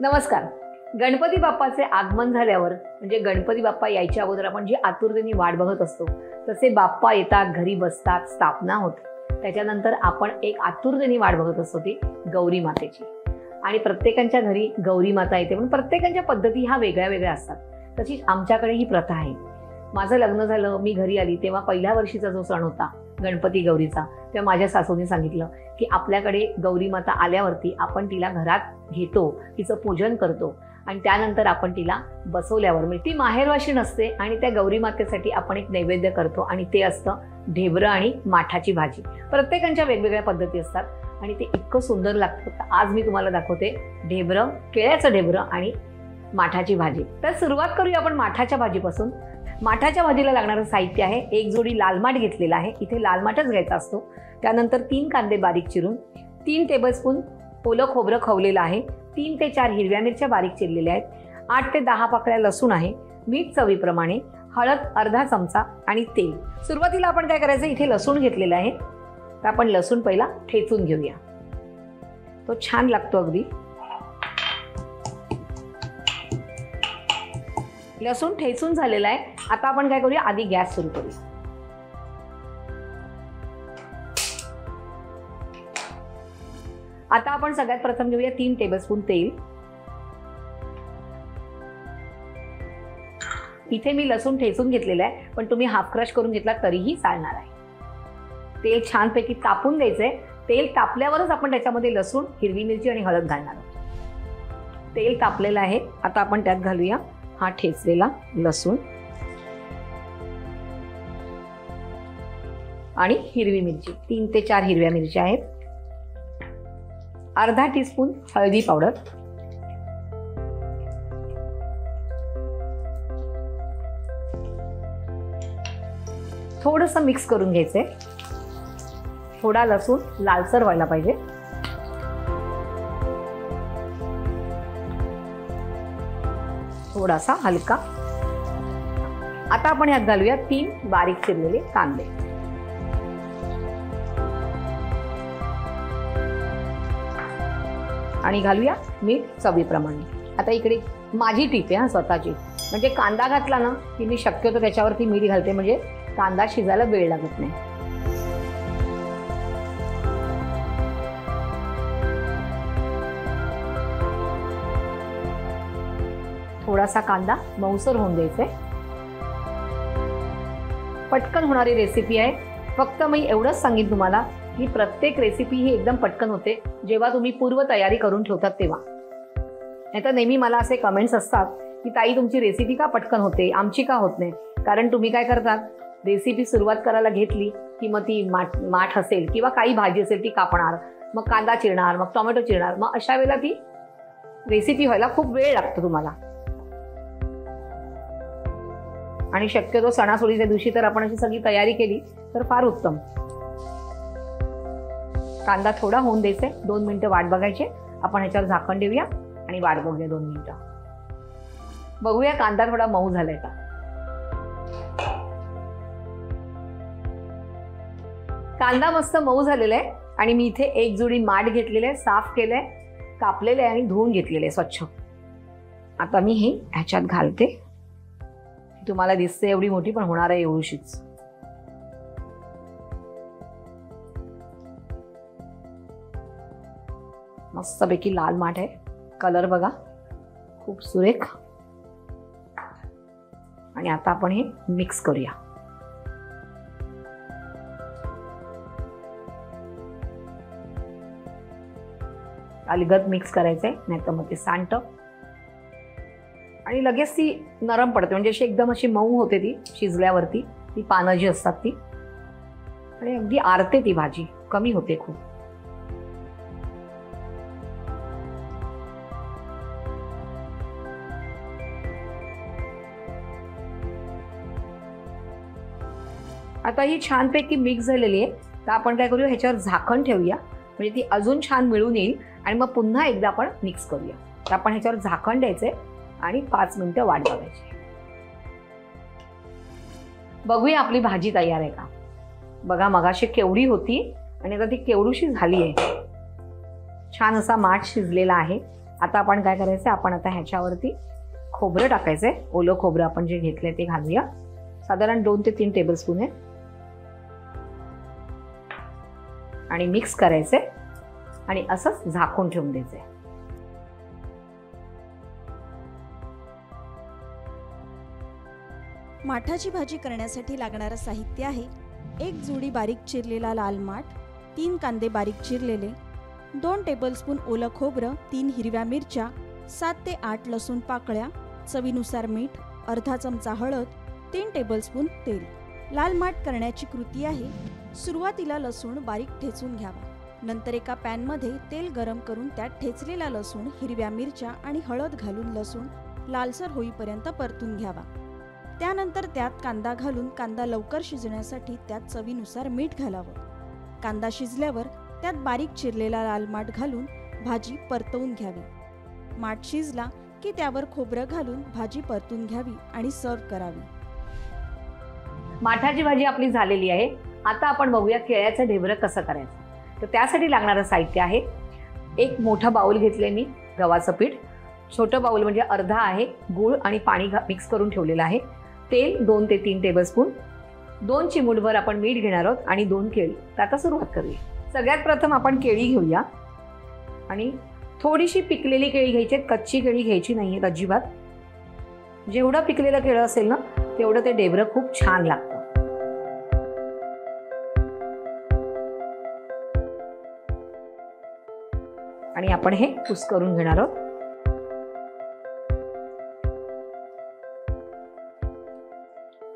नमस्कार. गणपती बाप्पाचे आगमन झाल्यावर म्हणजे गणपती बाप्पा यायच्या अगोदर आपण जी आतुरतेने वाट बघत असतो, तसे बाप्पा येतात, घरी बसतात, स्थापना होते. त्याच्यानंतर आपण एक आतुरतेने वाट बघत असतो ती गौरी मातेची. आणि प्रत्येकाच्या घरी गौरी माता येते, पण प्रत्येकाच्या पद्धती ह्या वेगळ्या वेगळ्या असतात. तशीच आमच्याकडे ही प्रथा आहे. माझं लग्न झालं, मी घरी आली तेव्हा पहिल्या वर्षीचा जो सण होता गणपती गौरीचा, तेव्हा माझ्या सासूने सांगितलं की आपल्याकडे गौरी माता आल्यावरती आपण तिला घरात घेतो, तिचं पूजन करतो आणि त्यानंतर आपण तिला बसवल्यावर म्हणजे ती माहेरवाशी नसते आणि त्या गौरी मातेसाठी आपण एक नैवेद्य करतो आणि ते असतं ढेबरं आणि माठाची भाजी. प्रत्येकाच्या वेगवेगळ्या पद्धती असतात आणि ते इतकं सुंदर लागतं. तर आज मी तुम्हाला दाखवते ढेबरं, केळ्याचं ढेबरं आणि माठाची भाजी. तर सुरुवात करूया आपण माठाच्या भाजीपासून. माठाच्या भाजीला लागणारं साहित्य आहे, एक जोडी लाल माठ घेतलेला आहे. इथे लाल माठच घ्यायचा असतो. त्यानंतर 3 कांदे बारीक चिरून, 3 टेबलस्पून ओलं खोबरं खवलेलं आहे, 3 ते 4 हिरव्या मिरच्या बारीक चिरलेल्या आहेत, 8 ते 10 पाकळ्या लसूण आहे, मीठ चवीप्रमाणे, हळद अर्धा चमचा आणि तेल. सुरुवातीला आपण काय करायचं, इथे लसूण घेतलेला आहे. तर आपण लसूण पहिला ठेचून घेऊया. तो छान लागतो अगदी. लसूण ठेचून झालेला आहे. आता आपण काय करूया, आधी गॅस सुरू करूया. आता आपण सगळ्यात प्रथम घेऊया 3 टेबलस्पून तेल. इथे मी लसूण ठेचून घेतलेला आहे, पण तुम्ही हाफ क्रश करून घेतला तरीही चालणार आहे. तेल छानपैकी तापून द्यायचंय. तेल तापल्यावरच आपण त्याच्यामध्ये लसूण, हिरवी मिरची आणि हळद घालणार आहोत. तेल तापलेलं आहे. आता आपण त्यात घालूया हा ठेचलेला लसूण आणि हिरवी मिरची. 3 ते 4 हिरव्या मिरच्या आहेत, अर्धा टीस्पून हळदी पावडर, थोडंसं मिक्स करून घ्यायचंय. थोडा लसूण लालसर व्हायला पाहिजे. थोडासा हलका. आता आपण यात घालूया 3 बारीक चिरलेले कांदे आणि घालूया मीठ चवीप्रमाणे. आता इकडे माझी टीप आहे स्वतःची, म्हणजे कांदा घातला ना की मी शक्यतो त्याच्यावरती मीठ घालते, म्हणजे कांदा शिजायला वेळ लागत नाही. थोडासा कांदा मऊसर होऊन द्यायचे. पटकन होणारी रेसिपी आहे. फक्त मी एवढंच सांगेन तुम्हाला की प्रत्येक रेसिपी ही एकदम पटकन होते जेव्हा तुम्ही पूर्व तयारी करून ठेवतात तेव्हा. नाहीतर नेहमी मला असे कमेंट्स असतात की ताई तुमची रेसिपी का पटकन होते, आमची का होत नाही. कारण तुम्ही काय करतात, रेसिपी सुरुवात करायला घेतली की मग ती माठ असेल किंवा काही भाजी असेल ती कापणार, मग कांदा चिरणार, मग टोमॅटो चिरणार, मग अशा वेळेला ती रेसिपी व्हायला खूप वेळ लागतो तुम्हाला. आणि शक्यतो सणासुदीच्या दिवशी तर आपण अशी सगळी तयारी केली तर फार उत्तम. कांदा थोडा होऊन द्यायचे, 2 मिनिटं वाट बघायचे. आपण ह्याच्यावर झाकण देऊया आणि वाट बघूया 2 मिनिटं. बघूया कांदा थोडा मऊ झालाय का. कांदा मस्त मऊ झालेला आहे आणि मी इथे एक जोडी माठ घेतलेले आहे, साफ केलंय, कापलेले आहे आणि धुवून घेतलेले आहे स्वच्छ. आता मी हे ह्याच्यात घालते. तुम्हाला दिसते एवढी मोठी, पण होणार आहे एवढीशीच. मस्तपैकी लाल माठ आहे. कलर बघा खूप सुरेख. आणि आता आपण हे मिक्स करूया. अलगद मिक्स करायचंय, नाहीतर मग ते सांडतं आणि लगेच ती नरम पडते. म्हणजे अशी एकदम अशी मऊ होते ती शिजल्यावरती, ती पानं जी असतात ती, आणि अगदी आरते ती भाजी, कमी होते खूप. आता ही छानपैकी मिक्स झालेली आहे. तर आपण काय करूया, ह्याच्यावर झाकण ठेवूया, म्हणजे ती अजून छान मिळून येईल आणि मग पुन्हा एकदा आपण मिक्स करूया. तर आपण ह्याच्यावर झाकण द्यायचंय आणि 5 मिनिटं वाट बघायची. बघूया आपली भाजी तयार आहे का. बघा मगाशी केवढी होती आणि आता ती केवढीशी झाली आहे. छान असा माठ शिजलेला आहे. आता आपण काय करायचं, आपण आता ह्याच्यावरती खोबरं टाकायचंय. ओलं खोबरं आपण जे घेतलंय ते घालूया. साधारण 2 ते 3 टेबलस्पून आहे. आणि मिक्स करायचंय आणि असंच झाकून ठेवून द्यायचंय. माठाची भाजी करण्यासाठी लागणारं साहित्य आहे: 1 जुडी बारीक चिरलेला लाल माठ, 3 कांदे बारीक चिरलेले, 2 टेबलस्पून ओलं खोबरं, 3 हिरव्या मिरच्या, 7 ते 8 लसूण पाकळ्या, चवीनुसार मीठ, अर्धा चमचा हळद, 3 टेबलस्पून तेल. लाल माठ करण्याची कृती आहे: सुरुवातीला लसूण बारीक ठेचून घ्यावा. नंतर एका पॅनमध्ये तेल गरम करून त्यात ठेचलेला लसूण, हिरव्या मिरच्या आणि हळद घालून लसूण लालसर होईपर्यंत परतून घ्यावा. त्यानंतर त्यात कांदा घालून कांदा लवकर शिजण्यासाठी त्यात चवीनुसार मीठ घालावं. कांदा शिजल्यावर त्यात बारीक चिरलेला लाल माठ घालून भाजी परतवून घ्यावी. माठ शिजला की त्यावर खोबरं घालून भाजी परतून घ्यावी आणि सर्व्ह करावी. माठाची भाजी आपली झालेली आहे. आता आपण बघूया केळ्याचं ढेबरं कसं करायचं. तर त्यासाठी लागणारं साहित्य आहे: 1 मोठा बाउल घेतले मी गव्हाचं पीठ, छोटं बाउल म्हणजे अर्धा आहे गूळ आणि पाणी मिक्स करून ठेवलेलं आहे, तेल 2 ते 3 टेबलस्पून, 2 चिमूटभर आपण मीठ घेणार आहोत आणि 2 केळी. तर आता सुरुवात करूया. सगळ्यात प्रथम आपण केळी घेऊया आणि थोडीशी पिकलेली केळी घ्यायची, कच्ची केळी घ्यायची नाही आहेत अजिबात. जेवढं पिकलेलं केळं असेल ना तेवढं ते ढेबरं खूप छान लागतं. आणि आपण हे कुस्करून घेणार आहोत.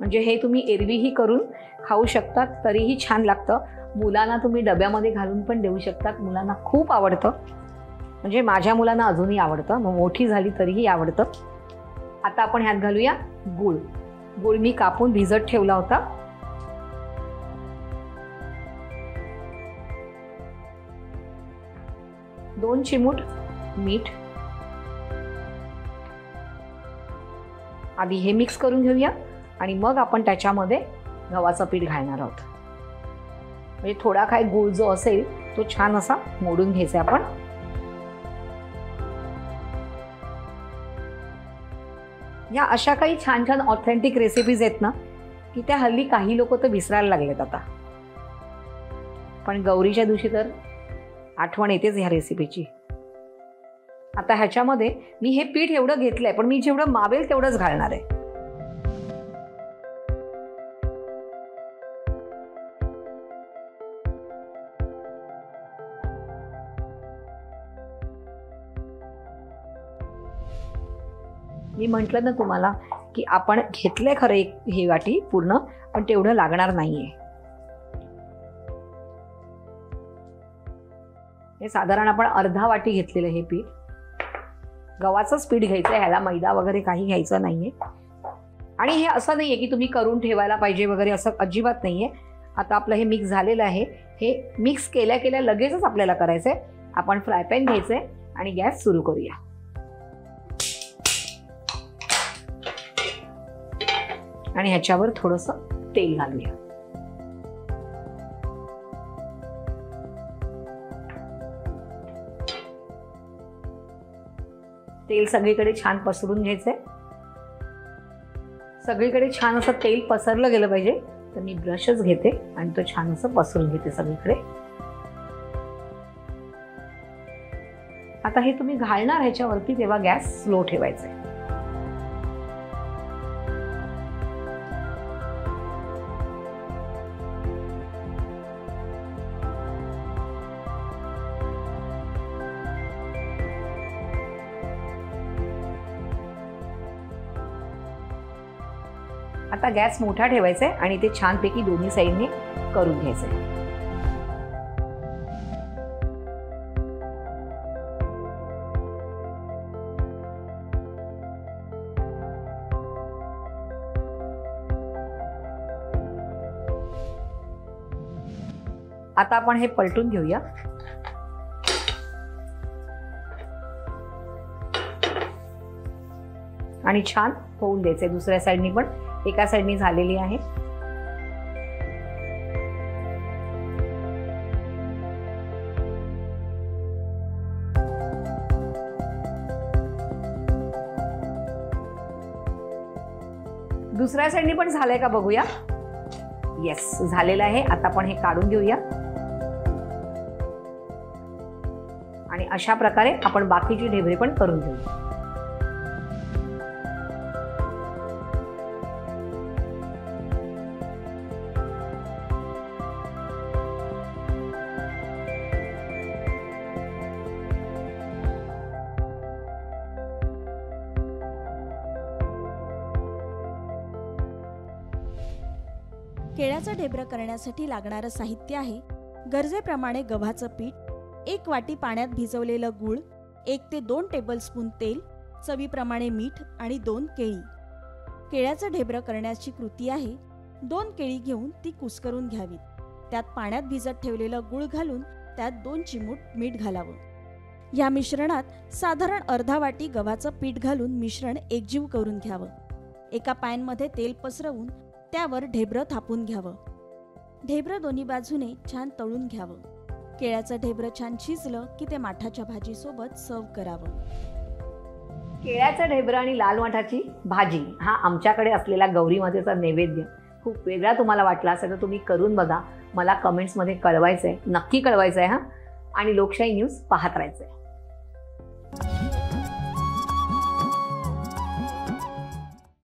म्हणजे हे तुम्ही एरवीही करून खाऊ शकतात, तरीही छान लागतं. मुलांना तुम्ही डब्यामध्ये घालून पण देऊ शकतात. मुलांना खूप आवडतं, म्हणजे माझ्या मुलांना अजूनही आवडतं, मग मोठी झाली तरीही आवडतं. आता आपण ह्यात घालूया गूळ. गूळ मी कापून भिजत ठेवला होता. दोन चिमूट मीठ. आधी हे मिक्स करून घेऊया आणि मग आपण त्याच्यामध्ये गव्हाचं पीठ घालणार आहोत. म्हणजे थोडा काय गूळ जो असेल तो छान असा मोडून घ्यायचा आपण. या अशा काही छान छान ऑथेंटिक रेसिपीज आहेत ना की त्या हल्ली काही लोक तर विसरायला लागलेत आता, पण गौरीच्या दिवशी तर आठवण येतेच ह्या रेसिपीची. आता ह्याच्यामध्ये मी हे पीठ एवढं घेतलंय, पण मी जेवढं मावेल तेवढंच घालणार आहे. मी म्हटलं ना तुम्हाला की आपण घेतलंय खरं एक ही वाटी पूर्ण, पण तेवढं लागणार नाहीये. हे साधारण आपण अर्धा वाटी घेतलेलं हे पीठ. गव्हाचंच पीठ घ्यायचं, ह्याला मैदा वगैरे काही घ्यायचं नाहीये. आणि हे असं नाहीये की तुम्ही करून ठेवायला पाहिजे वगैरे, असं अजिबात नाहीये. आता आपलं हे मिक्स झालेलं आहे. हे मिक्स केल्या केल्या लगेचच आपल्याला करायचंय. आपण फ्राय पॅन घ्यायचंय आणि गॅस सुरू करूया. आणि ह्याच्यावर थोडंसं तेल घालूया. तेल सगळीकडे छान पसरून घ्यायचंय. सगळीकडे छान असं तेल पसरलं गेलं पाहिजे. तर मी ब्रशच घेते आणि तो छान असं पसरून घेते सगळीकडे. आता हे तुम्ही घालणार ह्याच्यावरती तेव्हा गॅस स्लो ठेवायचा आहे. आता गॅस मोठा ठेवायचा आहे आणि ते छानपैकी दोन्ही साईडने करून घ्यायचं आहे. आता आपण हे पलटून घेऊया. आणि छान होऊन द्यायचंय. दुसऱ्या साईडनी पण, एका साईडनी झालेली आहे. दुसऱ्या साईडनी पण झालंय का बघूया. येस, झालेलं आहे. आता आपण हे काढून घेऊया आणि अशा प्रकारे आपण बाकीची ढेबरे पण करून घेऊ. केळ्याचं ढेबरं करण्यासाठी लागणारं साहित्य आहे गरजेप्रमाणे गव्हाचं पीठ, 1 वाटी पाण्यात भिजवलेलं गूळ, 1 ते 2 टेबलस्पून तेल, चवीप्रमाणे मीठ आणि 2 केळी. केळ्याचं ढेबरं करण्याची कृती आहे 2 केळी घेऊन ती कुस्करून घ्यावीत. त्यात पाण्यात भिजत ठेवलेलं गूळ घालून त्यात 2 चिमूट मीठ घालावं. या मिश्रणात साधारण अर्धा वाटी गव्हाचं पीठ घालून मिश्रण एकजीव करून घ्यावं. एका पॅनमध्ये तेल पसरवून त्यावर ढेबरं थापून घ्यावं. ढेबरं दोन्ही बाजूने छान तळून घ्यावं. केळ्याचं ढेबरं छान शिजलं की ते माठाच्या भाजीसोबत सर्व करावं. केळ्याचं ढेबरं आणि लाल माठाची भाजी हा आमच्याकडे असलेला गौरी मातेचा नैवेद्य खूप वेगळा तुम्हाला वाटला असेल तर तुम्ही करून बघा. मला कमेंट्समध्ये कळवायचं आहे, नक्की कळवायचं आहे हां. आणि लोकशाही न्यूज पाहत राहायचं आहे.